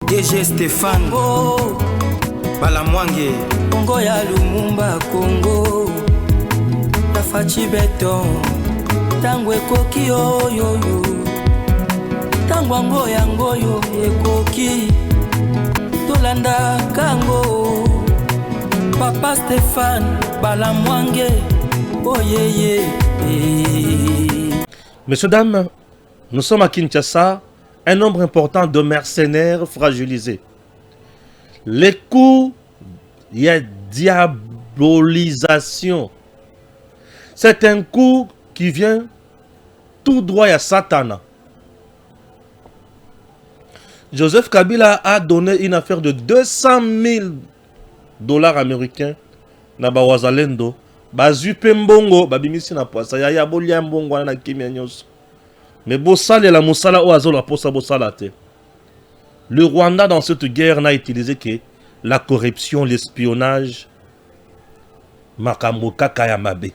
DG Stéphane Balamwange Congo ya Lumumba Congo Tafachi Beton Tango ekoki oyo Tango ango yango yo ekoki Tolanda kango Papa Stéphane Balamwange Oh yeah. Messieurs, dames, nous sommes à Kinshasa, un nombre important de mercenaires fragilisés. Les coups, il y a diabolisation. C'est un coup qui vient tout droit à Satan. Joseph Kabila a donné une affaire de 200 000 dollars américains na Bawazalendo. Bazupe mbongo, babimisi na poisa, ya bolia mbongo na kimia nyos. Mais Bossale la Moussala ou Azola Posa Bossalate. Le Rwanda dans cette guerre n'a utilisé que la corruption, l'espionnage. Makambo Kakayamabe.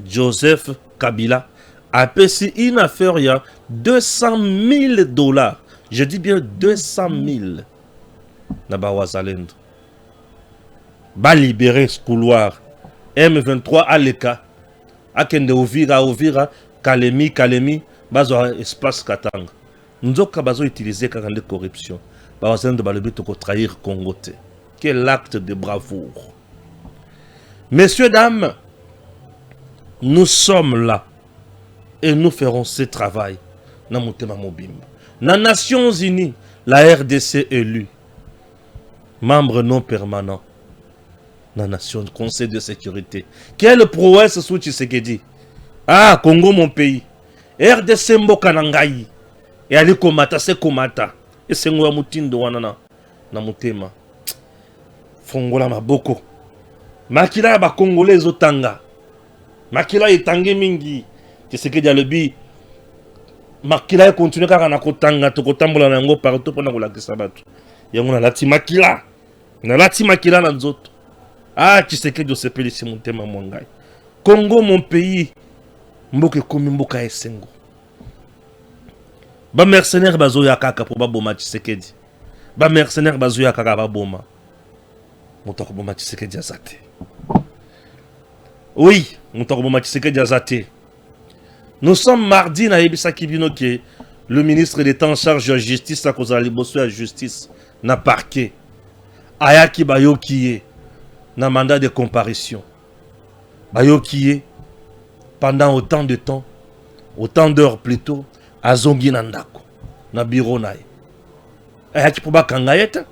Joseph Kabila a payé une affaire il y a 200 000 dollars. Je dis bien 200 000. Nabawazalendo. Ba libérer ce couloir. M23 Aleka. Akende Ovira. Kalemi, bazo espace Katanga. Nous avons utilisé quand de corruption. Bazo de balobi toko trahir Congo. Quel acte de bravoure. Messieurs, dames, nous sommes là et nous ferons ce travail. Dans les Nations Unies, la RDC élue, membre non permanent. Dans la Conseil de sécurité. Quelle prouesse sous Tshisekedi. Ah, Congo mon pays. RDC mboka nangai. Et ali komata se komata. Et c'est ngwa mutindo wanana na mutema. Fongola maboko. Makila ba Congolais otanga. Makila etange mingi. Tshisekedi alobi. Makila continue kaka na kotanga to kotambola na ngo partout pona kolakisa batu. Yango na lati makila. Na lati makila na nzoto. Ah, Tshisekedi osepeli si mutema mwangai. Congo mon pays. Mboke komi mboka esengo. Ba mercenaire bazo ya kaka pour ba boma Tshisekedi. Ba mercenaire bazo ya kaka ba boma. Mutako boma Tshisekedi azate. Oui, mutako boma Tshisekedi azate. Nous sommes mardi na yebisa kibino ke le ministre d'État en charge de la justice a causé liboso ya justice na parquet. Ayaki bayokiye na mandat de comparution. Bayokiye pendant autant de temps, autant d'heures plutôt, azongi nandako, na bureau nae. Ayaki po ba kangayeta,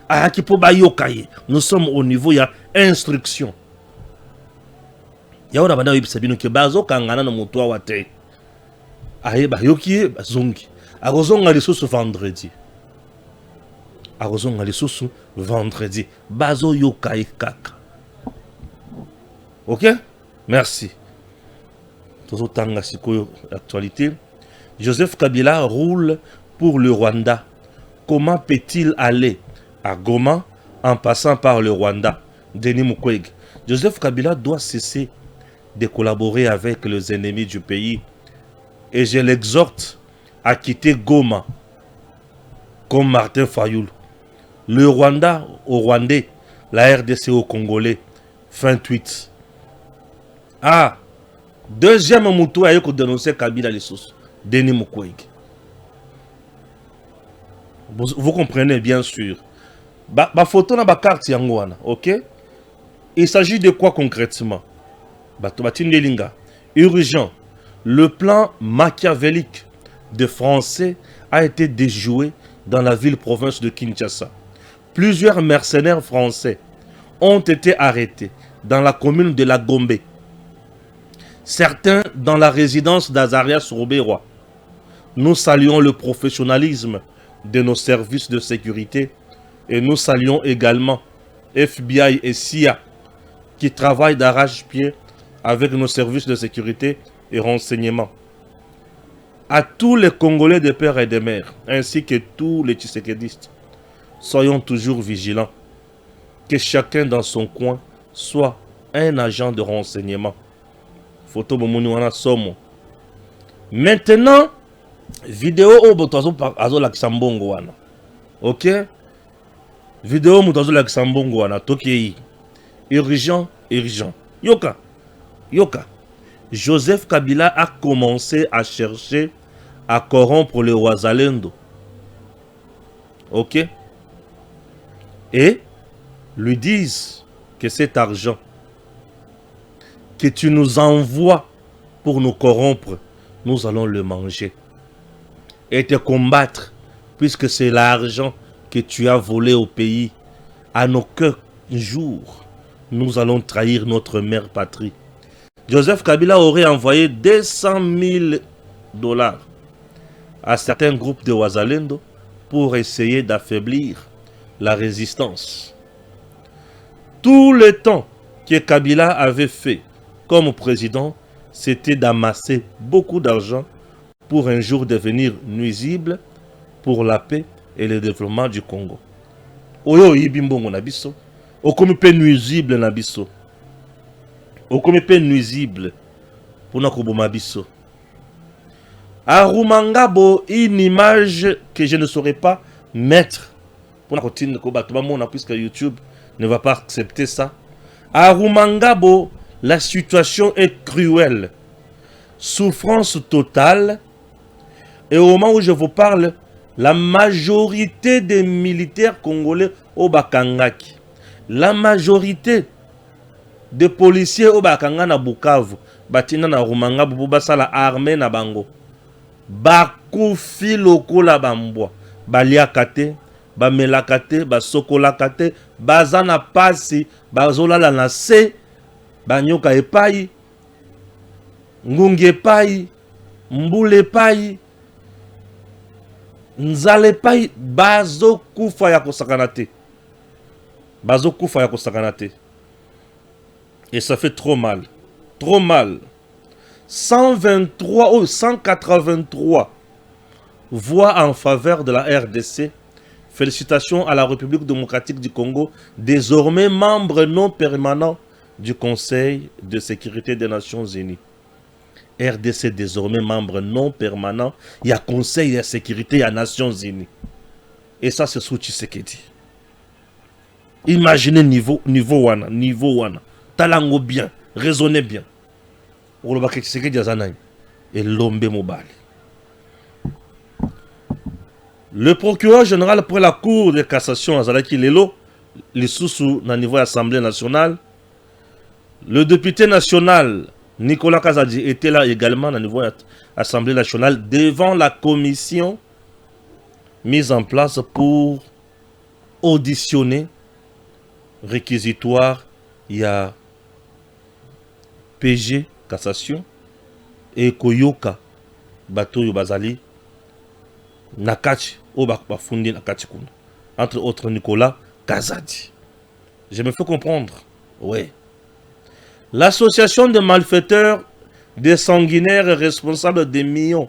ayaki po ba yokaye. Nous sommes au niveau ya instruction. Ya ora bana yibisa bino ke bazo kangana na mutu wa te. Aye ba yokiye bazongi. Agozonga lisusu vendredi. Agozonga lisusu vendredi. Bazo yokaye kaka. OK? Merci. Actualité. Joseph Kabila roule pour le Rwanda. Comment peut-il aller à Goma en passant par le Rwanda? Denis Mukwege. Joseph Kabila doit cesser de collaborer avec les ennemis du pays. Et je l'exhorte à quitter Goma comme Martin Fayoul. Le Rwanda au Rwandais, la RDC au Congolais. Fin tweet. Ah! Deuxième moutou a eu dénoncé Kabila les sous. Denis Mukwege. Vous comprenez bien sûr. Ba photo na ba carte yangoana, OK? Il s'agit de quoi concrètement? Urgent. Le plan machiavélique des Français a été déjoué dans la ville-province de Kinshasa. Plusieurs mercenaires français ont été arrêtés dans la commune de la Gombe. Certains dans la résidence d'Azarias Robéroy. Nous saluons le professionnalisme de nos services de sécurité et nous saluons également FBI et CIA qui travaillent d'arrache-pied avec nos services de sécurité et renseignement. À tous les Congolais de père et de mère, ainsi que tous les Tshisekedistes, soyons toujours vigilants. Que chacun dans son coin soit un agent de renseignement. Photo Bomouniwana Somo. Maintenant, vidéo au Botozo par Azola Ksambongo wana. Ok? Vidéo Moutazo Laksambongo wana Tokei. Urgent. Yoka. Joseph Kabila a commencé à chercher à corrompre le Wazalendo. Ok? Et lui disent que cet argent que tu nous envoies pour nous corrompre, nous allons le manger et te combattre, puisque c'est l'argent que tu as volé au pays. À nos qu'un jour, nous allons trahir notre mère patrie. Joseph Kabila aurait envoyé 200 000 dollars à certains groupes de Wazalendo pour essayer d'affaiblir la résistance. Tout le temps que Kabila avait fait comme président, c'était d'amasser beaucoup d'argent pour un jour devenir nuisible pour la paix et le développement du Congo. Oyo ibimbongo na biso, okomi pe nuisible na biso. Okomi pe nuisible pour na koboma biso. Arumangabo, une image que je ne saurais pas mettre pour la routine de puisque YouTube ne va pas accepter ça. Arumangabo, la situation est cruelle. Souffrance totale. Et au moment où je vous parle, la majorité des militaires congolais au Bakangaki, la majorité des policiers au Bakanga na Bukavu, batina na Rumangabo bubasa la armée na bango. Bakufi lokola bambwa, baliakate, bamelakate, basokolakate, bazana pasi, bazolala na se, banyoka epai, ngungi epai, mbule epai, nzale epai, bazokufa ya kosakanate. Bazokufa ya kosakanate. Et ça fait trop mal. Trop mal. 183 voix en faveur de la RDC. Félicitations à la République démocratique du Congo, désormais membre non permanent du Conseil de sécurité des Nations Unies. RDC désormais membre non permanent, il y a Conseil de sécurité des Nations Unies. Et ça c'est sous Tshisekedi. Imaginez niveau wana. Talango bien, raisonnez bien. Et l'ombe mobile. Le procureur général pour la Cour de cassation Azalaki Lelo, les sous na niveau Assemblée nationale, le député national Nicolas Kazadi était là également au niveau Assemblée nationale devant la commission mise en place pour auditionner réquisitoire. Il y a PG cassation et Koyoka bateau Bazali Nakachi Obafundi Nakachi Kuna, entre autres Nicolas Kazadi. Je me fais comprendre. Oui. L'association de malfaiteurs, des sanguinaires responsables des millions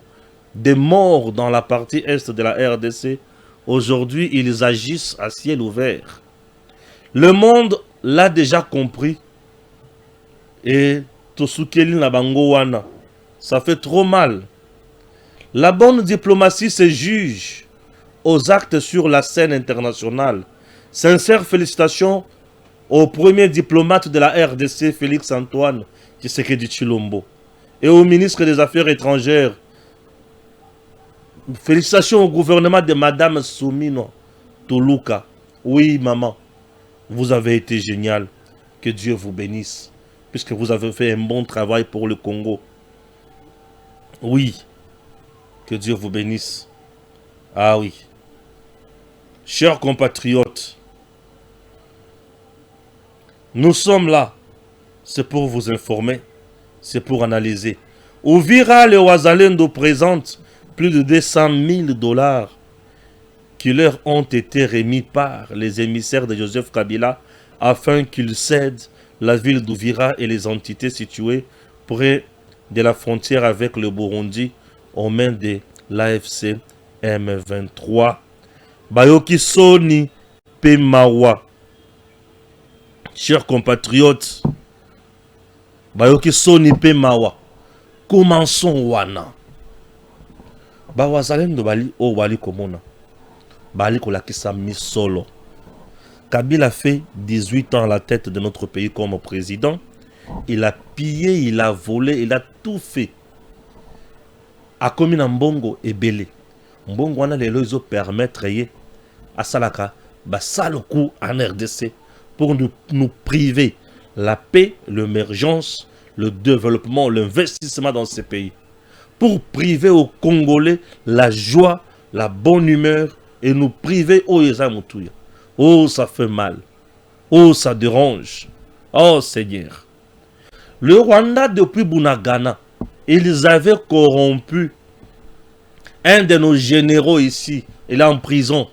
de morts dans la partie est de la RDC, aujourd'hui ils agissent à ciel ouvert. Le monde l'a déjà compris. Et Tosukeli Nabango wana, ça fait trop mal. La bonne diplomatie se juge aux actes sur la scène internationale. Sincères félicitations au premier diplomate de la RDC, Félix Antoine Tshisekedi Tshilombo, et au ministre des Affaires étrangères. Félicitations au gouvernement de Madame Soumino Toluka. Oui, maman, vous avez été génial. Que Dieu vous bénisse, puisque vous avez fait un bon travail pour le Congo. Oui, que Dieu vous bénisse. Ah oui. Chers compatriotes, nous sommes là. C'est pour vous informer, c'est pour analyser. Uvira le Wazalendo présente plus de 200 000 dollars qui leur ont été remis par les émissaires de Joseph Kabila afin qu'ils cèdent la ville d'Uvira et les entités situées près de la frontière avec le Burundi aux mains de l'AFC M23. Bayoki Soni Pemawa. Chers compatriotes, Bayoki Soni Pemawa. Commençons wana. Bawazalendo bali o wali komona. bali kolakisa misolo. Kabila fait 18 ans à la tête de notre pays comme président. Il a pillé, il a volé, il a tout fait. A commis na mbongo ebele. Mbongo wana lelo izo permettre ye à salaka basalo coup en RDC pour nous priver la paix, l'émergence, le développement, l'investissement dans ces pays. Pour priver aux Congolais la joie, la bonne humeur et nous priver au Yezamoutouya. Oh, ça fait mal. Oh, ça dérange. Oh, Seigneur. Le Rwanda, depuis Bunagana, ils avaient corrompu un de nos généraux ici. Il est en prison.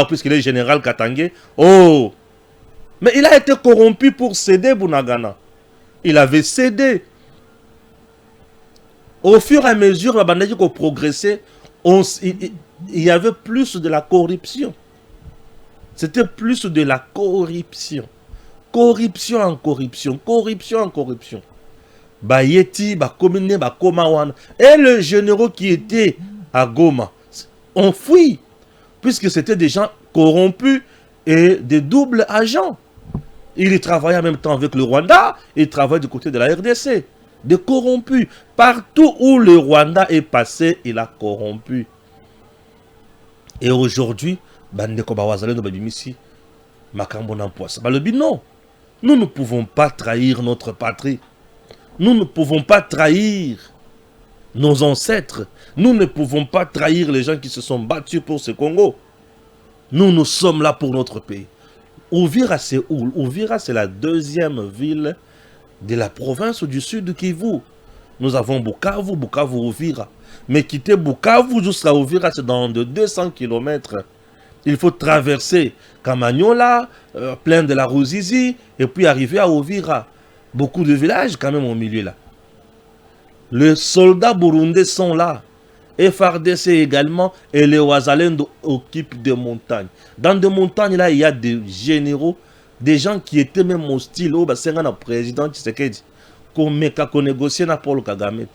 Puisqu'il est général Katangé. Oh! Mais il a été corrompu pour céder Bunagana. Il avait cédé. Au fur et à mesure, la bande qu'on progressait, il y avait plus de la corruption. C'était plus de la corruption. Corruption en corruption. Corruption en corruption. Bayeti, Bakomine, Bakomawan. Et le généraux qui était à Goma ont fui. Puisque c'était des gens corrompus et des doubles agents. Il travaillait en même temps avec le Rwanda. Il travaillait du côté de la RDC. Des corrompus. Partout où le Rwanda est passé, il a corrompu. Et aujourd'hui, non. Nous ne pouvons pas trahir notre patrie. Nous ne pouvons pas trahir nos ancêtres. Nous ne pouvons pas trahir les gens qui se sont battus pour ce Congo. Nous sommes là pour notre pays. Uvira, c'est où? Uvira, c'est la deuxième ville de la province du sud Kivu. Nous avons Bukavu, Bukavu, Uvira. Mais quitter Bukavu jusqu'à Uvira, c'est dans de 200 km. Il faut traverser Kamanyola, plein de la Ruzizi, et puis arriver à Uvira. Beaucoup de villages quand même au milieu là. Les soldats burundais sont là. FRDC également, et les Ouazalendo occupent des montagnes. Dans des montagnes là, il y a des généraux, des gens qui étaient même hostiles au président Tshisekedi. Comme qu'on négocier na Paul Kagame.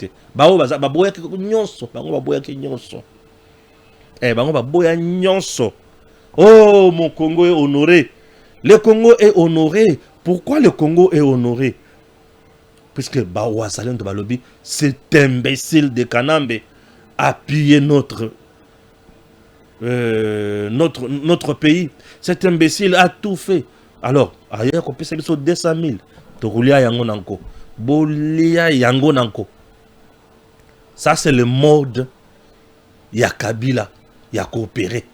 Oh, mon Congo est honoré. Le Congo est honoré. Pourquoi le Congo est honoré? Puisque Ouazalendo Balobi, cet imbécile de Kanambe a pillé notre pays. Cet imbécile a tout fait. Alors, ailleurs, on peut se dire 200 000. Tokulia yango nanko. Bolia yango nanko. Ça, c'est le mode. Kabila. Il a coopéré.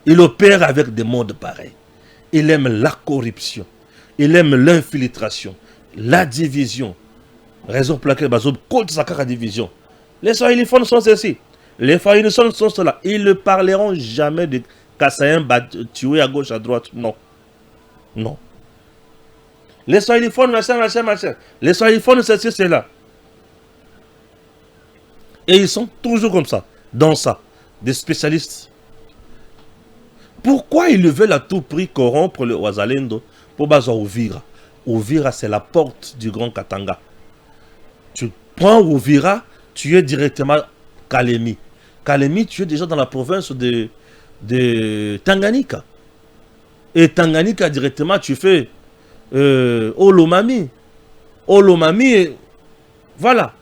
Il opère avec des modes pareils. Il aime la corruption. Il aime l'infiltration. La division. Raison pour laquelle Bazoum contre sa division. Les Swahiliphones sont ceci. Les Swahiliphones sont cela. Ils ne parleront jamais de Kassaïen tué à gauche, à droite. Non. Non. Les Swahiliphones, machin. Les Swahiliphones, ceci, c'est là. Et ils sont toujours comme ça. Dans ça. Des spécialistes. Pourquoi ils veulent à tout prix corrompre le Ouazalendo pour baser Uvira? Uvira, c'est la porte du Grand Katanga. Tu prends Uvira, tu es directement Kalemi. Kalemi, tu es déjà dans la province de Tanganyika. Et Tanganyika, directement, tu fais Olomami. Olomami, voilà.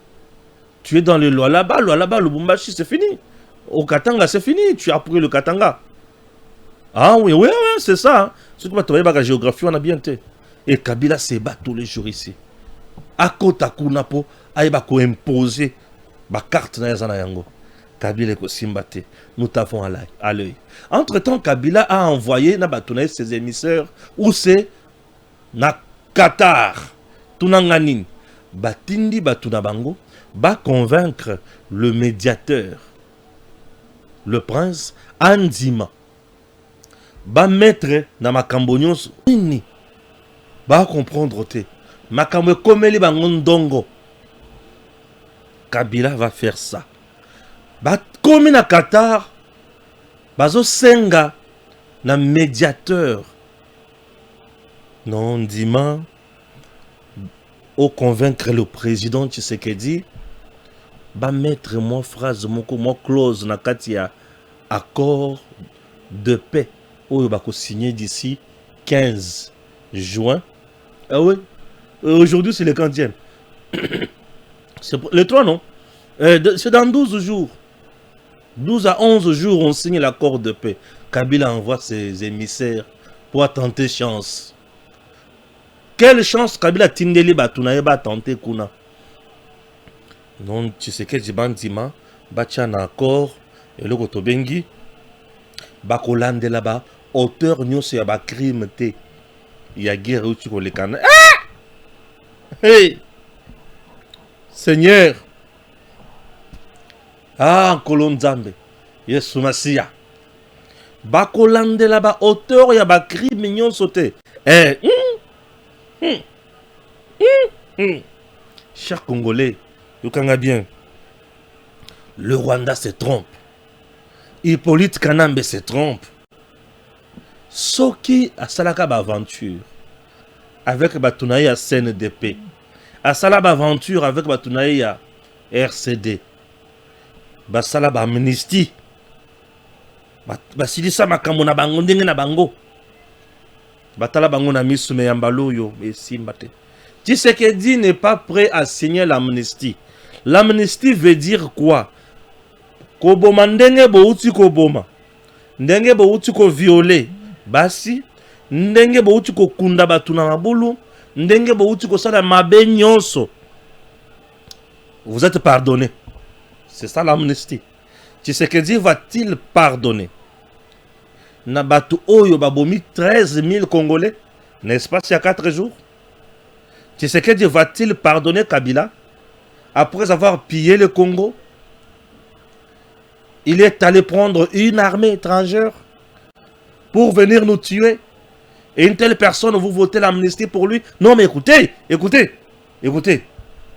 Tu es dans le Lualaba, Lubumbashi, c'est fini. Au Katanga, c'est fini. Tu as pris le Katanga. Ah oui, c'est ça. Si tu vas travailler avec la géographie, on a bien été. Et Kabila se bat tous les jours ici. À côté de Kunapo, il va imposer la carte na yango. Kabila ko simbate. Nous t'avons à l'œil. Entre-temps, Kabila a envoyé ses émissaires où c'est na Qatar. Tunanganin. Batindi Batunabango va convaincre le médiateur, le prince Andima. Va mettre na makambo nyonso nini ba comprendre te makambo komeli bango ndongo. Kabila va faire ça. Ba komi na Qatar bazo senga na médiateur non Ndima au convaincre le président Tshisekedi ba mettre moi phrase moko moi clause na katia accord de paix. Oyo bako signé d'ici 15 juin. Ah oui. Aujourd'hui, c'est le 40e. Le 3, non? C'est dans 12 jours. 12 à 11 jours, on signe l'accord de paix. Kabila envoie ses émissaires pour tenter chance. Quelle chance Kabila Tindeli Batunaye ba tenter kuna. Non, tu sais que Jibandima, Bachan accord, et le Gotobengi, Bakolande là-bas, auteur nyonso ya ba crime te. Il y a guerre où tu les cannes. Hey! Seigneur! Ah, Kolonzambe. Yesu Masia. Bakolande là-bas, auteur ya ba crime mignon sauté. Chers Congolais, vous connaissez bien. Le Rwanda se trompe. Hippolyte Kanambe se trompe. Soki a salaka ba aventure avec Batunaye à CNDP. A salaba aventure avec Batunaye à RCD. Basala ba amnistie. Basilisa makambo na bango ndenge na bango. Batala bango na misu me yambalo yo esimbate. Tshisekedi n'est pas prêt à signer l'amnistie. L'amnistie veut dire quoi? Koboma ndenge bouti koboma. Ndenge bouti ko violer. Basi ndenge bouti ko kunda batu na mabulu. Ndenge bouti ko sala mabe nyonso. Vous êtes pardonné. C'est ça l'amnistie. Tshisekedi va-t-il pardonner? Nabatu Oyo babomi 13 000 Congolais, n'est-ce pas, il y a 4 jours? Tshisekedi va-t-il pardonner Kabila après avoir pillé le Congo? Il est allé prendre une armée étrangère pour venir nous tuer. Et une telle personne, vous votez l'amnistie pour lui? Non, mais écoutez, écoutez, écoutez.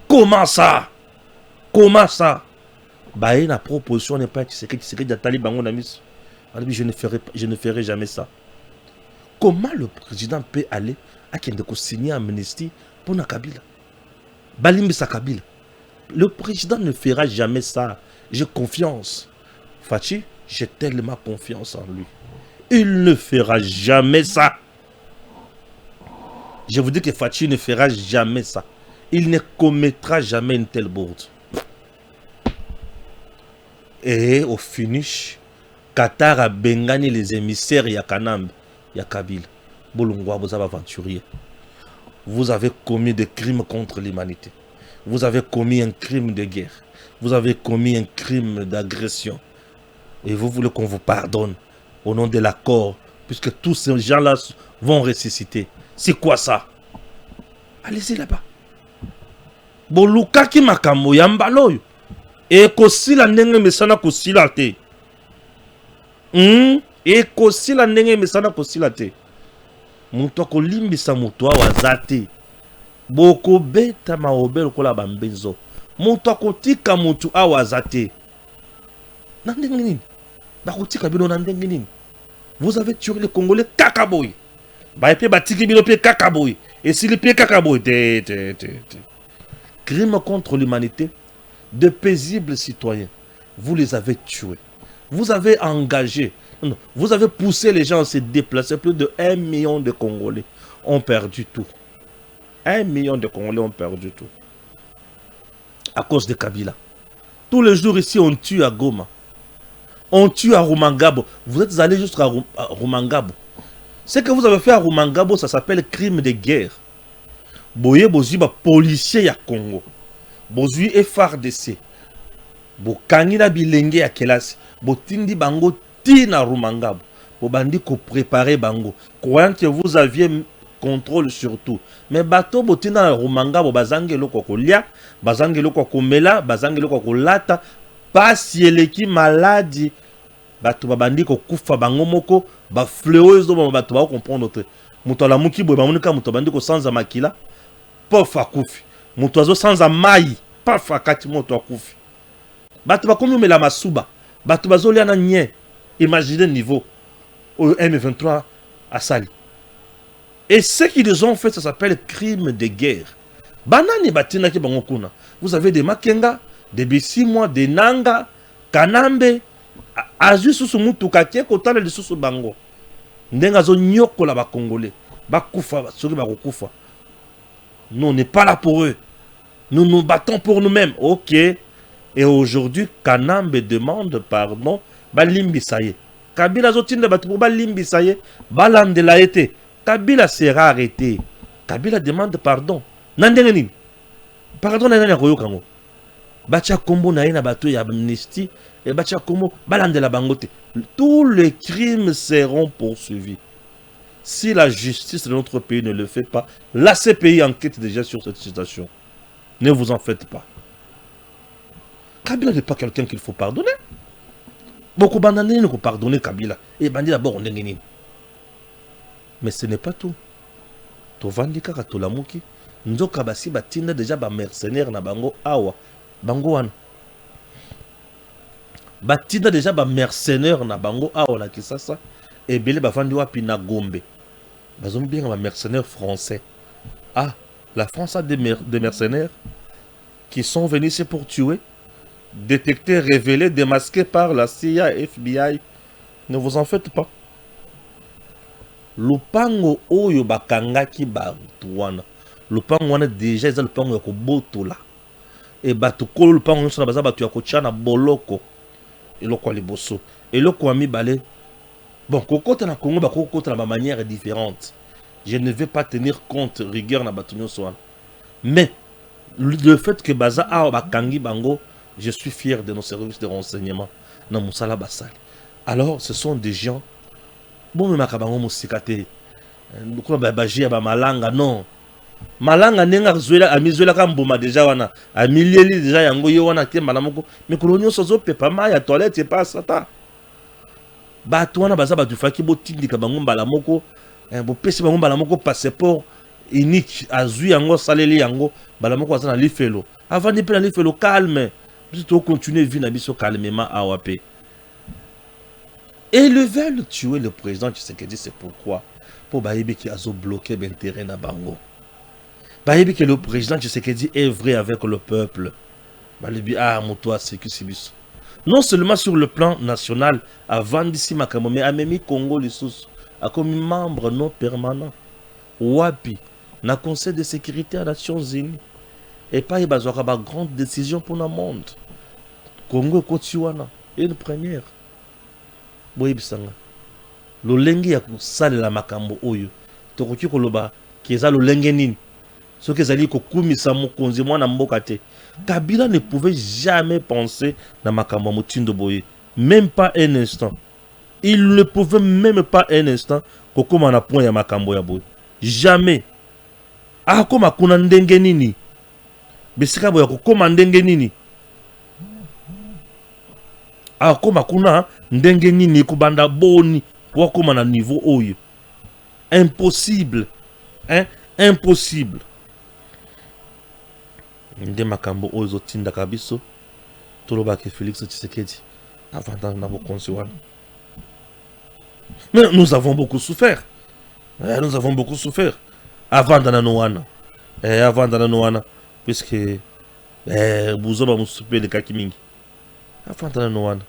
Comment ça? Comment ça? Bah, la proposition n'est pas Tshisekedi d'Atali Bango Namis. Je ne ferai jamais ça. Comment le président peut aller à Kendeko signer amnistie pour Kabila? Balimbisa Kabila. Le président ne fera jamais ça. J'ai confiance. Fachi, j'ai tellement confiance en lui. Il ne fera jamais ça. Je vous dis que Fachi ne fera jamais ça. Il ne commettra jamais une telle bourde. Et au finish, Qatar a bengani les émissaires Yakanambe, Yakabila. Bolungwa, vous avez aventurier. Vous avez commis des crimes contre l'humanité. Vous avez commis un crime de guerre. Vous avez commis un crime d'agression. Et vous voulez qu'on vous pardonne au nom de l'accord, puisque tous ces gens-là vont ressusciter. C'est quoi ça? Allez-y là-bas. Bolukaki makambo yambaloyo. Et kosila ndenge mesana kosila te. Et kosila ndenge mesana kosila te. Mutu akolimbisa mutu awaza te. Boko beta maobe lokola bambenzo. Mutu akotika mutu awaza te. Na ndenge nini? Bakotika bino na ndenge nini? Vous avez tué les Congolais kakaboy. Ba epe batiki bino pe kakaboy. Et s'il pe kakaboy crime contre l'humanité. De paisibles citoyens, vous les avez tués. Vous avez engagé, non, vous avez poussé les gens à se déplacer. Plus de 1 million de Congolais ont perdu tout. 1 million de Congolais ont perdu tout. À cause de Kabila. Tous les jours ici, on tue à Goma. On tue à Rumangabo. Vous êtes allés jusqu'à Rumangabo. Ce que vous avez fait à Rumangabo, ça s'appelle crime de guerre. Boye boziba policier ya Congo. Bozui FRDC. Bokangi na bilenge ya kelasi. Botindi bango ti na Rumangabo. Bobandi ko préparer bango. Croyant que vous aviez contrôle sur tout. Mais bateau botina na Rumangabo bazange loko kolia, bazange loko komela, bazange loko kolata, pasi eleki maladi. Bato babandi ko kufa bango moko, ba fléozo ba bato ba comprendre notre. Muto la muki boy bamunika muto bandi ko sanza makila. Pofa kufi. Mutoazo sans amai, pas fakati moto akufi. Batu bakomi mela masuba, batu bazolia na nye. Imaginez le niveau au M23 à Sali. Et ce qu'ils ont fait, ça s'appelle crime de guerre. Banani batina ki bangokuna. Vous avez des Makenga, des Bissimwa, des Nanga, Kanambe, azwi susu mutuka ke kotala lisusu bango ndenge azonyokola bakongolais bakufa soki bakokufa. Nous on n'est pas là pour eux, nous nous battons pour nous-mêmes. Ok. Et aujourd'hui Kanambe demande pardon balimbisa ye. Kabila zotinda batu pour balimbisa ye balandela ete. Kabila sera arrêté. Kabila demande pardon nandenge nini pardon na nani akoyoka ngo bacha kombo na ye na bato ya amnistie et bacha kombo balandela bango te. Tous les crimes seront poursuivis. Si la justice de notre pays ne le fait pas, la CPI enquête déjà sur cette situation. Ne vous en faites pas. Kabila n'est pas quelqu'un qu'il faut pardonner. Beaucoup bandani ne faut pardonner Kabila. Et bandi d'abord on est. Mais ce n'est pas tout. Tovandika katolamuki. Nzoka basi batina déjà ba mercenaires na bango awa. Bango wana. Batina déjà ba mercenaires na bango awa na Kisasa. Et belé bafandi wapi na Gombe. Bazom bien ba mercenaires français. Ah, la France a des mercenaires qui sont venus ici pour tuer, détectés, révélés, démasqués par la CIA, FBI. Ne vous en faites pas. Lupango oyo bakangaki batuana. Lupango wana déjà eza lupango ya kobotola. Et batu kolo lupango nyonso na baza batu ya kotiana boloko. Eloko liboso. Eloko ami balé. Bon, kokota na Congo bakokota na manière différente. Je ne vais pas tenir compte rigueur na batu nyonso wana. Mais le fait que baza a bakangi bango, je suis fier de nos services de renseignement na musala basali. Alors ce sont des gens bon me makabango musikate. Ndoko babaji ba malanga non. Malanga nenga zuela amizuela kamboma déjà wana. Amilieli déjà yango yo wana ke malamoko. Mais kolonyo sozo pepa ma ya toilette pas sata. Bato wana baza batu faki botindika bango mbala moko. Bo pesi bango mbala moko passeport unique azui yango saleli yango mbala moko aza na lifelo. Avant de prendre lifelo calme. Plutôt continuer vie na biso calmement à Wapé. Et ils veulent tuer le président Tshisekedi, c'est pourquoi pour Baïbi qui a bloqué l'intérêt na bango. Baïbi que le président Tshisekedi est vrai avec le peuple. Baïbi ah moto c'est que c'est bis. Non seulement sur le plan national, avant d'ici Makambo, mais à même Congo les sous, a comme membre non permanent. Wapi, na Conseil de sécurité des Nations Unies. Et pas y bazouaka ba grande décision pour le monde. Congo Kotiwana, une première. Boye bisanga. Lolengi ya kusalela makambo oyo. Tokoki koloba keza lolenge nini. Soki ezali kokumisa mokonzi mwana mboka te. Kabila ne pouvait jamais penser na makambo mutindo boye, même pas un instant. Il ne pouvait même pas un instant kokoma na point ya makambo ya boye. Jamais. Ah koma kuna ndenge nini. Bisika boya kokoma ndenge nini. Ah koma kuna ndenge nini kubanda boni pour koma na niveau oyo. Impossible. Hein? Impossible. Nde makambo oyo zotinda kabiso toloba ke Félix Tshisekedi avant na bokonzi wana. Mais nous avons beaucoup souffert. Nous avons beaucoup souffert avant dans Noana. Avant dans Noana puisque Bouzoba Moussoupe de Kakimingi. Avant dans Noana.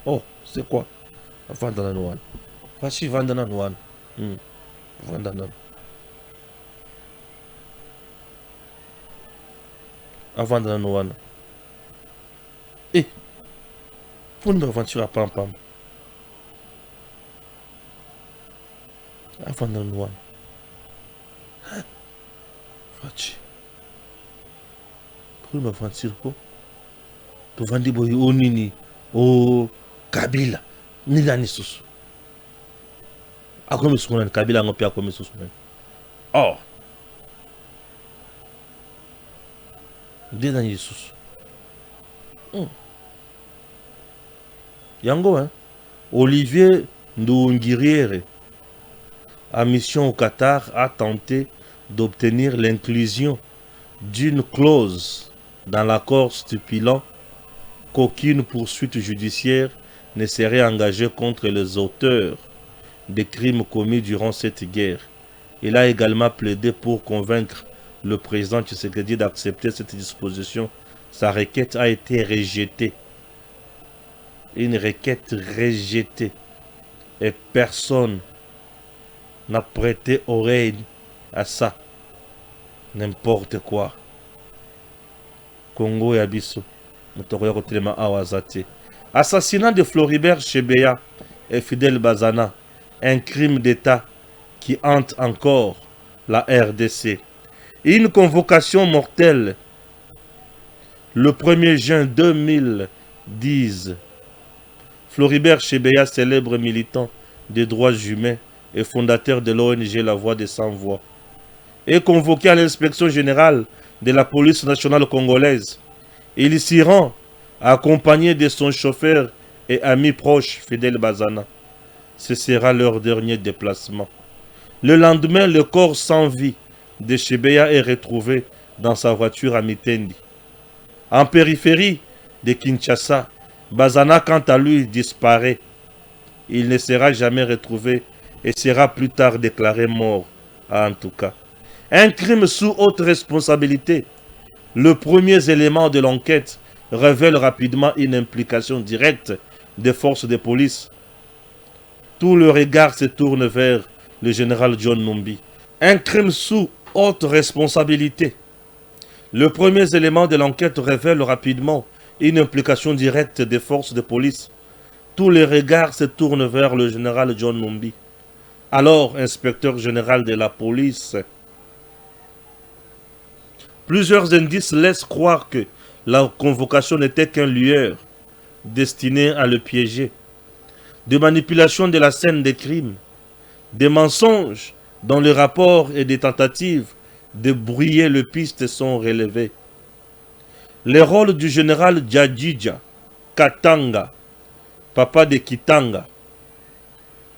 Oh, c'est quoi? Avant dans Noana. Voici Vandana Noana. Vandana. Avant dans Noana. Et pour une aventure à Pam Pam. Avant dans Noana. Fachi. Pour une aventure pour tu vandi boy o nini o Kabila ni dani susu. Akomi sukuna Kabila ngopi akomi susu. Oh. Dedans Jesus. Yango, hein? Olivier Ndoungiriere, à mission au Qatar, a tenté d'obtenir l'inclusion d'une clause dans l'accord stipulant qu'aucune poursuite judiciaire ne serait engagée contre les auteurs des crimes commis durant cette guerre. Il a également plaidé pour convaincre le président Tshisekedi d'accepter cette disposition. Sa requête a été rejetée. Une requête rejetée. Et personne n'a prêté oreille à ça. N'importe quoi. Congo et Abisso. Assassinat de Floribert Chebeya et Fidel Bazana. Un crime d'État qui hante encore la RDC. Une convocation mortelle le 1er juin 2010. Floribert Chebeya, célèbre militant des droits humains et fondateur de l'ONG La Voix des Sans-Voix, est convoqué à l'inspection générale de la police nationale congolaise. Il s'y rend accompagné de son chauffeur et ami proche Fidel Bazana. Ce sera leur dernier déplacement. Le lendemain, le corps sans vie de Chebeya est retrouvé dans sa voiture à Mitendi. En périphérie de Kinshasa, Bazana, quant à lui, disparaît. Il ne sera jamais retrouvé et sera plus tard déclaré mort, en tout cas. Un crime sous haute responsabilité. Le premier élément de l'enquête révèle rapidement une implication directe des forces de police. Tout le regard se tourne vers le général John Numbi. Un crime sous haute responsabilité. Le premier élément de l'enquête révèle rapidement une implication directe des forces de police. Tous les regards se tournent vers le général John Numbi, alors inspecteur général de la police. Plusieurs indices laissent croire que la convocation n'était qu'un lueur destiné à le piéger. Des manipulations de la scène des crimes, des mensonges dans le rapport et des tentatives de brouiller le piste sont relevés. Les rôles du général Djadjidja Katanga, papa de Kitanga.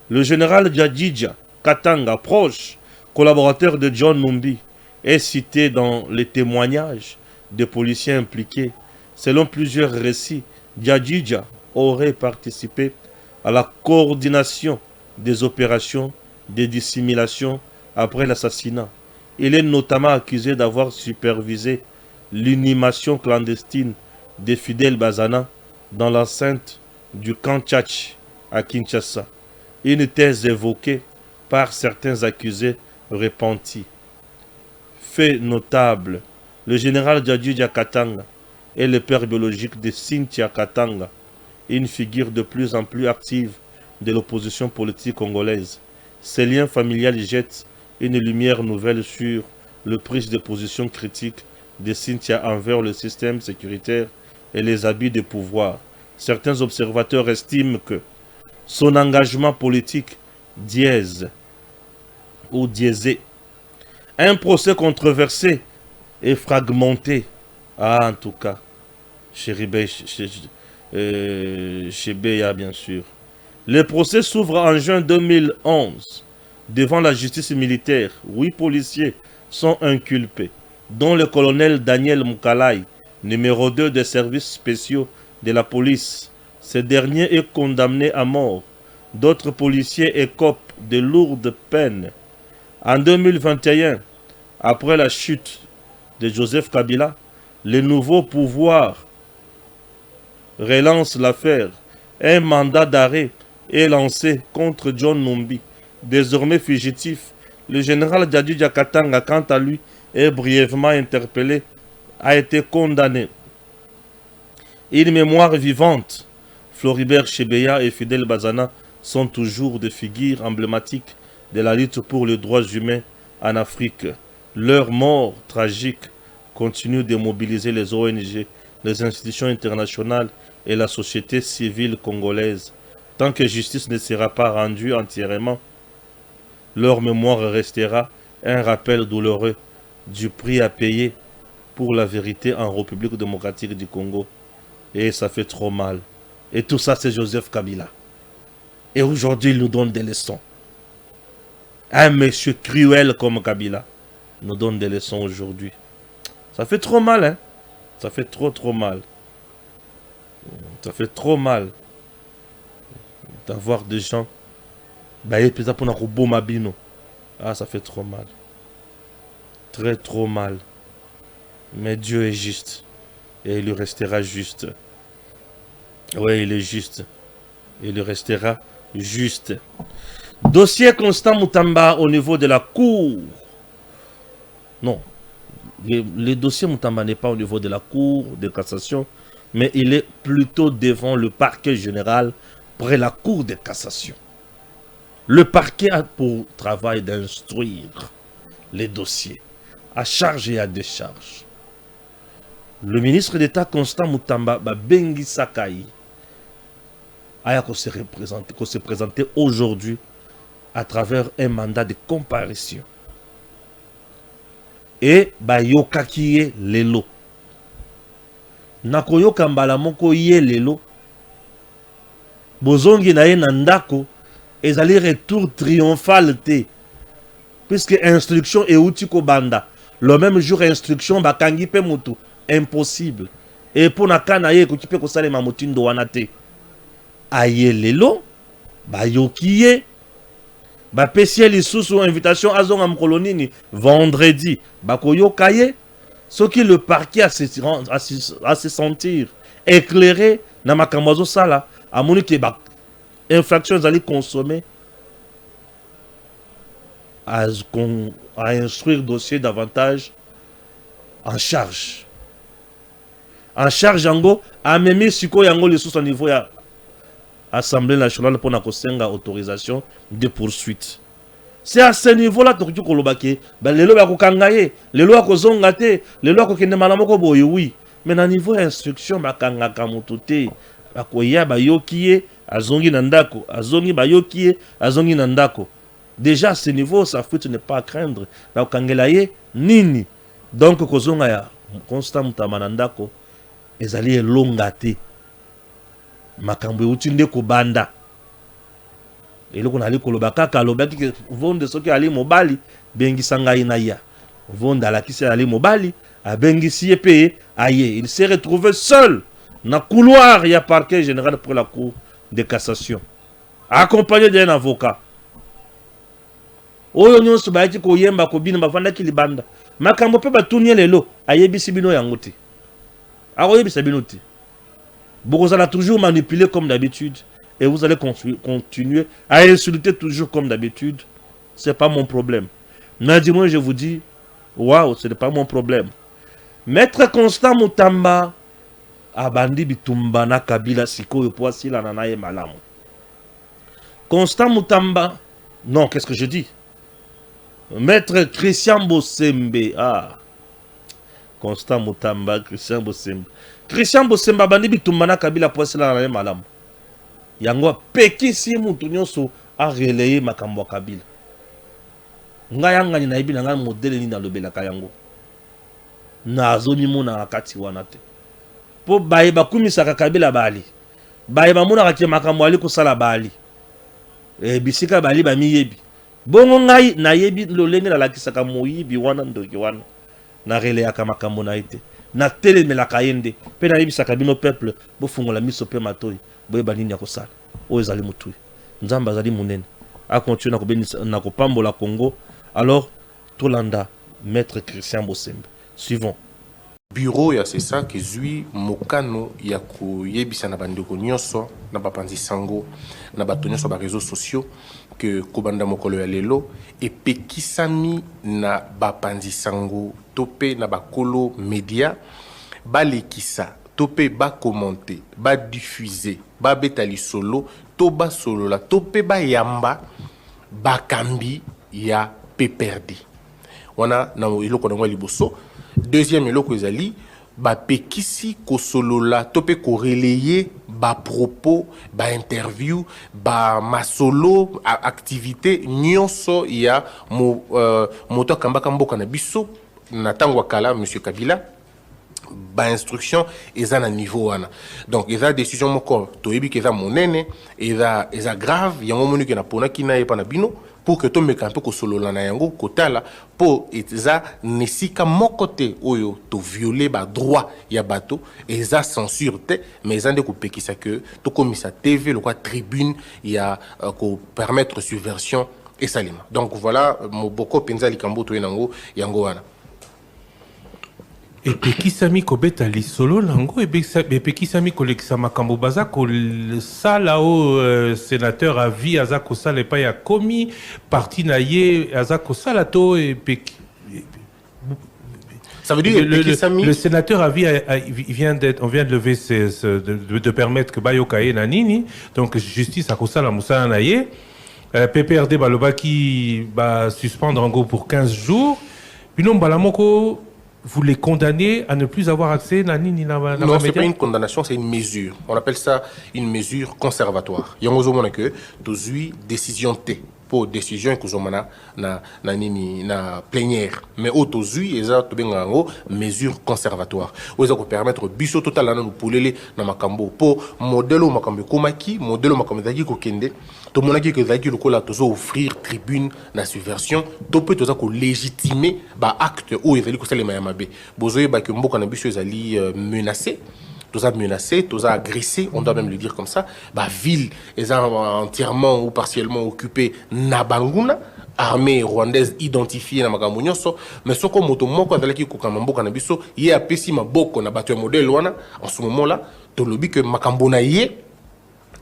Le général Djadjidja Katanga, proche collaborateur de John Numbi, est cité dans les témoignages des policiers impliqués. Selon plusieurs récits, Djadjidja aurait participé à la coordination des opérations de dissimulation après l'assassinat. Il est notamment accusé d'avoir supervisé l'inhumation clandestine de Fidel Bazana dans l'enceinte du camp Tchatch à Kinshasa. Une thèse évoquée par certains accusés repentis. Fait notable, le général Djadjidja Katanga est le père biologique de Cynthia Katanga, une figure de plus en plus active de l'opposition politique congolaise. Ces liens familiales jettent une lumière nouvelle sur le prise de position critique de Cynthia envers le système sécuritaire et les abus de pouvoir. Certains observateurs estiment que son engagement politique dièse ou diésé. Un procès controversé et fragmenté. Ah, en tout cas, Chebeya, bien sûr. Le procès s'ouvre en juin 2011 devant la justice militaire. 8 policiers sont inculpés, dont le colonel Daniel Moukalai, numéro 2 des services spéciaux de la police. Ce dernier est condamné à mort. D'autres policiers écopent de lourdes peines. En 2021, après la chute de Joseph Kabila, le nouveau pouvoir relance l'affaire. Un mandat d'arrêt est lancé contre John Numbi, désormais fugitif. Le général Djadjidja Katanga, quant à lui, est brièvement interpellé, a été condamné. Une mémoire vivante. Floribert Chebeya et Fidel Bazana sont toujours des figures emblématiques de la lutte pour les droits humains en Afrique. Leur mort tragique continue de mobiliser les ONG, les institutions internationales et la société civile congolaise. Tant que justice ne sera pas rendue entièrement, leur mémoire restera un rappel douloureux du prix à payer pour la vérité en République démocratique du Congo. Et ça fait trop mal. Et tout ça, c'est Joseph Kabila. Et aujourd'hui, il nous donne des leçons. Un monsieur cruel comme Kabila nous donne des leçons aujourd'hui. Ça fait trop mal, hein. Ça fait trop mal. Ça fait trop mal d'avoir des gens. Ah, ça fait trop mal. Trop mal. Mais Dieu est juste. Et il lui restera juste. Oui, il est juste. Il restera juste. Dossier Constant Moutamba au niveau de la cour. Non. Le dossier Moutamba n'est pas au niveau de la cour de cassation, mais il est plutôt devant le parquet général près la cour de cassation. Le parquet a pour travail d'instruire les dossiers à charge et à décharge. Le ministre d'État Constant Moutamba Bengi Sakai a se présenter aujourd'hui à travers un mandat de comparution. Et yokakie lelo. Nakoyoka mbala moko ye lelo. Bozongi na ye nandako. Ezali retour triomphal te. Puisque instruction et outil ko banda. Le même jour instruction bakangi pe mutu. Impossible. Et pour nakana ye kokipe ko sale mamutindo wana te. Aye lelo. Yokiye. Pesiye lisusu invitation à zonga mkolonini vendredi. Koyokaye. Ce qui le parquet à se sentir éclairé na makamwazo sala. Amoni ke infraction allait consommer à instruire dossier davantage en charge. En charge yango a même siko yango le sous au niveau ya Assemblée nationale pour nakosenga autorisation de poursuite. C'est à ce niveau-là que tu kolobake, les lois kokangaye, les lois kozongate, les lois kokende malamoko boye oui. Mais na niveau instruction bakanga kamutute, bakoya bayokiye azongi nandako, azongi bayokiye azongi nandako. Déjà à ce niveau, sa fuite n'est pas à craindre. Bakangelaye nini. Donc kozonga ya Constant Moutamba nandako ezali elongate. Makambo utinde ko banda. Et là, ali kolobaka kalobaki ke vonde soki ali mobali bengi sanga inaya. Vonde ala kisi ali mobali a bengi siepé aye. Il s'est retrouvé seul dans le couloir ya parquet général pour la cour de cassation. Accompagné d'un avocat. Oyo nyonso baiki ko yemba ko bina bavanda kilibanda. Makambo pe batunye lelo ayebisi bino yangote. Akoyebisa bino te. Vous allez toujours manipuler comme d'habitude et vous allez continuer à insulter toujours comme d'habitude. Ce n'est pas mon problème. Nadimon, je vous dis, waouh, ce n'est pas mon problème. Maître Constant Moutamba, Abandi Bitumba na Kabila Siko et Poissy la nanaye malamu. Constant Moutamba, non, qu'est-ce que je dis? Maître Christian Bosembe, Constant Moutamba, Christian Bosembe. Christian Bosemba bandi bitumba na Kabila Poissy la nanaye malamu. Yango peki si mutu nyonso a relayer makambo Kabila. Nga yanga ni naibi na nga modele ni na lobelaka yango. Na azoni mona akati wana te. Po baye bakumisaka Kabila bali. Baye bamona kake makambo ali kosala bali. Bisika bali bamiyebi. Bongo ngai na yebi lolenge na lakisaka moyibi wana ndoki wana. Na releyaka makambo na ite. Na telemelaka yende. Pe na yebisaka bino peuple bo fungola miso pe matoi. Boyeba nini ya kosala. Oyo ezali mutui. Nzamba azali munene. A continuer na kopambola Congo. Alors, Tolanda, Maître Christian Bosembe. Suivons. Bureau ya c'est ça que zui mokano ya koyebisa na bandeko nyonso na bapanzi sango na bato nyonso ba réseaux sociaux que kobanda mokolo ya lelo epekisami na bapanzi sango topé na bakolo média balekisa topé ba commenter ba diffuser ba betali solo to ba solo la topé ba yamba bakambi ya peperdi wana na iloko na liboso. Deuxième eloko ezali ba pekisi ko solola topé ko relayer ba propos ba interview ba masolo activité nyonso ya moto kambaka mboka na biso na tango kala monsieur Kabila ba instruction eza na niveau wana. Donc eza décision moko toyebi ke eza monene eza grave yango moni ke na pona kina ye pa na bino pour que to meka un peu ko solola na yango kotala po eza nesika moko te oyo to violer ba droit ya bato eza censure te mais eza nde ko pekisa que to komisa TV le quoi tribune ya ko permettre subversion et salima. Donc voilà mo boko penza likambo to yango wana. Et Pekisami Kobeta Lisolo Lango, et Pekisami Kolekisama Kambobaza, ça là-haut, sénateur à vie, Azako Salepa ya Komi, parti naïe, Azako Salato, et Ça veut dire que le sénateur a vu, on vient de lever, de permettre que Bayokaye Nanini, donc justice à Kosala Moussa Naye, PPRD Baloba qui va suspendre en gros pour 15 jours. Puis non, Balamoko, vous les condamnez à ne plus avoir accès à Nanini Nama. Non, ce n'est pas une condamnation, c'est une mesure. On appelle ça une mesure conservatoire. Il y a un que tu décision T. Pour décision que na plénière mais autozui eza to benga ngo mesure conservatoire oza ko permettre biso total na nous pouler na makambo pour modèle makambo komaki modèle makambo zaki ko kende to monaki que zaki lokola tozo offrir tribune na subversion to peut toza ko légitimer ba acte ou ezali ko salema ya mabe bozoye ba que mboka na biso ezali menacé. Tous a menacé, tous a agressé, on doit même le dire comme ça. Bah, ville, ils ont entièrement ou partiellement occupé Nabanguna, armée rwandaise identifiée na Magamunyoso, mais ce qu'on moto moko avec Kukamambo Kanabiso, il y a pessi ma boko na battu modèle wana, en ce moment-là, to lobby que Makambona yé,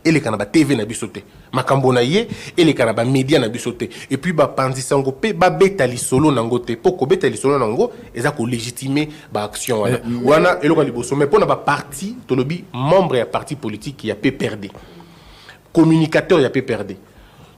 et les Kanaba TV na bisoté. Makambona yé, et les Kanaba média na bisoté. Et puis, bah, Panzi Sango pe, bah, betali solo nangote. Poko betali solo nango, et ça, ko légitimer, bah, action, wana. Wana, et le liboso. Mais pour na, bah, parti, to lobby, membre et parti politique qui a PPRD. Communicateur, il y a PPRD.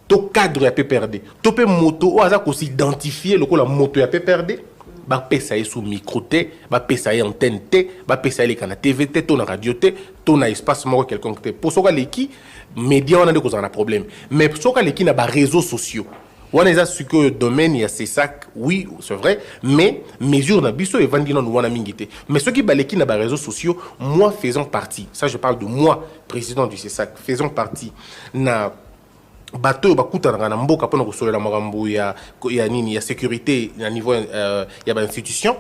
To cadre, il y a PPRD. To pe moto, ou, ça, ko s'identifier, le ko la moto, il y a PPRD. Ba pesa sous micro T, ba pesa antenne T, ba pesa les canaux TV T, ton radio T, ton espace mort quelqu'un T. Pour ça les qui médias on a des causes un problème. Mais pour ça les qui n'a pas réseaux sociaux. On a ce que domaine il y a ces sacs, oui c'est vrai, mais mesure n'a biso et vendi non wana mingité. Mais ceux qui les qui n'a pas réseaux sociaux, moi faisant partie. Ça je parle de moi président du CESAC, faisant partie na bateau bakuta na mboka pona ko solela makambo ya nini ya sécurité à niveau ya ba institution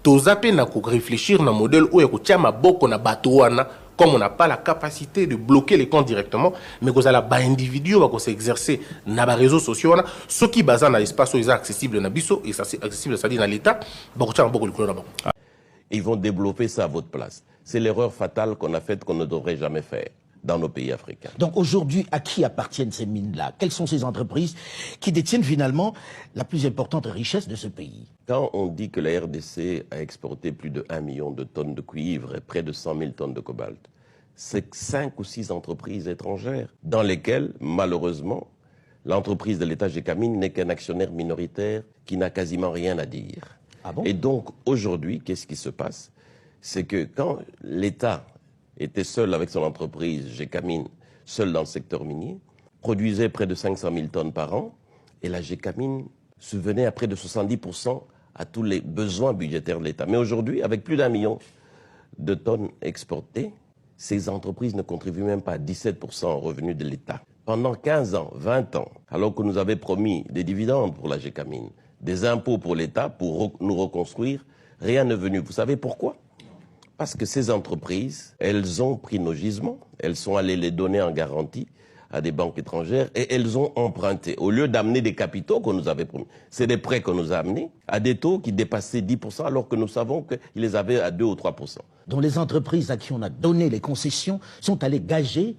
to zape na ko réfléchir na modèle où ya ko tia maboko na bateau wana comme on n'a pas la capacité de bloquer les comptes directement mais que la ba individu va ko s'exercer na ba réseaux sociaux wana ce qui basa na espace où est accessible na biso et ça c'est accessible ça dit dans l'état ba ko tia maboko likolo na bango. Ils vont développer ça à votre place. C'est l'erreur fatale qu'on a faite qu'on ne devrait jamais faire dans nos pays africains. Donc aujourd'hui, à qui appartiennent ces mines-là? Quelles sont ces entreprises qui détiennent finalement la plus importante richesse de ce pays? Quand on dit que la RDC a exporté plus de 1 million de tonnes de cuivre et près de 100 000 tonnes de cobalt, c'est 5 ou 6 entreprises étrangères dans lesquelles, malheureusement, l'entreprise de l'État Gécamine n'est qu'un actionnaire minoritaire qui n'a quasiment rien à dire. Ah bon? Et donc aujourd'hui, qu'est-ce qui se passe? C'est que quand l'État était seul avec son entreprise, Gécamine, seul dans le secteur minier, produisait près de 500 000 tonnes par an, et la Gécamine subvenait à près de 70% à tous les besoins budgétaires de l'État. Mais aujourd'hui, avec plus d'1 million de tonnes exportées, ces entreprises ne contribuent même pas à 17% aux revenus de l'État. Pendant 15 ans, 20 ans, alors que nous avions promis des dividendes pour la Gécamine, des impôts pour l'État pour nous reconstruire, rien n'est venu. Vous savez pourquoi ? Parce que ces entreprises, elles ont pris nos gisements, elles sont allées les donner en garantie à des banques étrangères et elles ont emprunté. Au lieu d'amener des capitaux qu'on nous avait promis, c'est des prêts qu'on nous a amenés à des taux qui dépassaient 10% alors que nous savons qu'ils les avaient à 2 ou 3%. Dont les entreprises à qui on a donné les concessions sont allées gager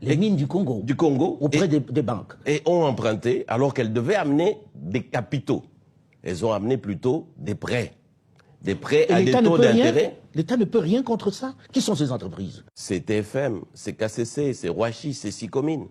les mines du Congo. Du Congo. Auprès des banques. Et ont emprunté alors qu'elles devaient amener des capitaux. Elles ont amené plutôt des prêts. Des prêts à des taux d'intérêt. L'État ne peut rien contre ça. Qui sont ces entreprises? C'est TFM, c'est KCC, c'est Roachi, c'est Sicomine.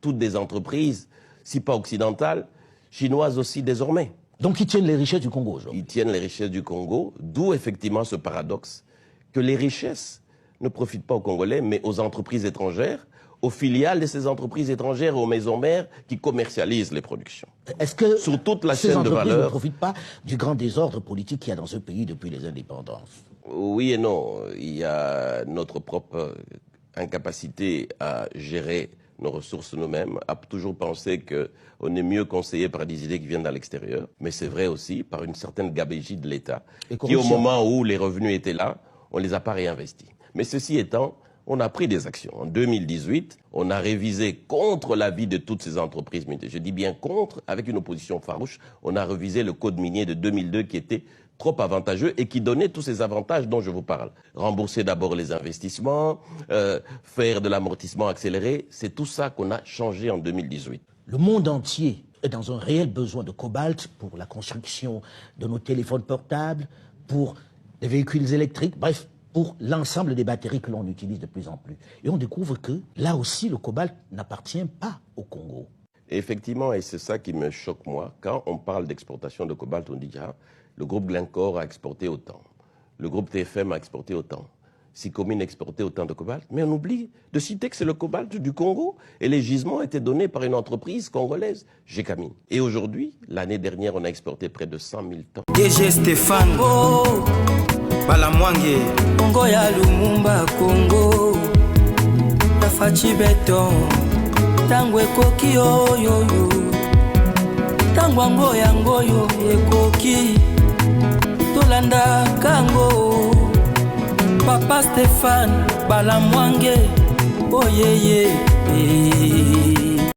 Toutes des entreprises, si pas occidentales, chinoises aussi désormais. Donc ils tiennent les richesses du Congo aujourd'hui. Ils tiennent les richesses du Congo, d'où effectivement ce paradoxe que les richesses ne profitent pas aux Congolais, mais aux entreprises étrangères, aux filiales de ces entreprises étrangères, aux maisons mères qui commercialisent les productions. Est-ce que sur toute la ces chaîne de entreprises valeur ne profitent pas du grand désordre politique qu'il y a dans ce pays depuis les indépendances? Oui et non. Il y a notre propre incapacité à gérer nos ressources nous-mêmes, à toujours penser qu'on est mieux conseillé par des idées qui viennent de l'extérieur. Mais c'est vrai aussi par une certaine gabégie de l'État, qui au moment où les revenus étaient là, on ne les a pas réinvestis. Mais ceci étant, on a pris des actions. En 2018, on a révisé contre l'avis de toutes ces entreprises minières. Je dis bien contre, avec une opposition farouche, on a révisé le code minier de 2002 qui était trop avantageux et qui donnait tous ces avantages dont je vous parle. Rembourser d'abord les investissements, faire de l'amortissement accéléré, c'est tout ça qu'on a changé en 2018. Le monde entier est dans un réel besoin de cobalt pour la construction de nos téléphones portables, pour les véhicules électriques, bref, pour l'ensemble des batteries que l'on utilise de plus en plus. Et on découvre que, là aussi, le cobalt n'appartient pas au Congo. Effectivement, et c'est ça qui me choque moi, quand on parle d'exportation de cobalt, on dit ah, le groupe Glencore a exporté autant, le groupe TFM a exporté autant, Sicomine a exporté autant de cobalt, mais on oublie de citer que c'est le cobalt du Congo et les gisements étaient donnés par une entreprise congolaise, Gécamine. Et aujourd'hui, l'année dernière, on a exporté près de 100 000 tonnes. DG Stéphane Balamwange Congo ya Lumumba Congo Tafachi Beton Tango ekoki oyoyo Tango angoyo ekoki Tolanda kango Papa Stéphane Balamwange Oyeye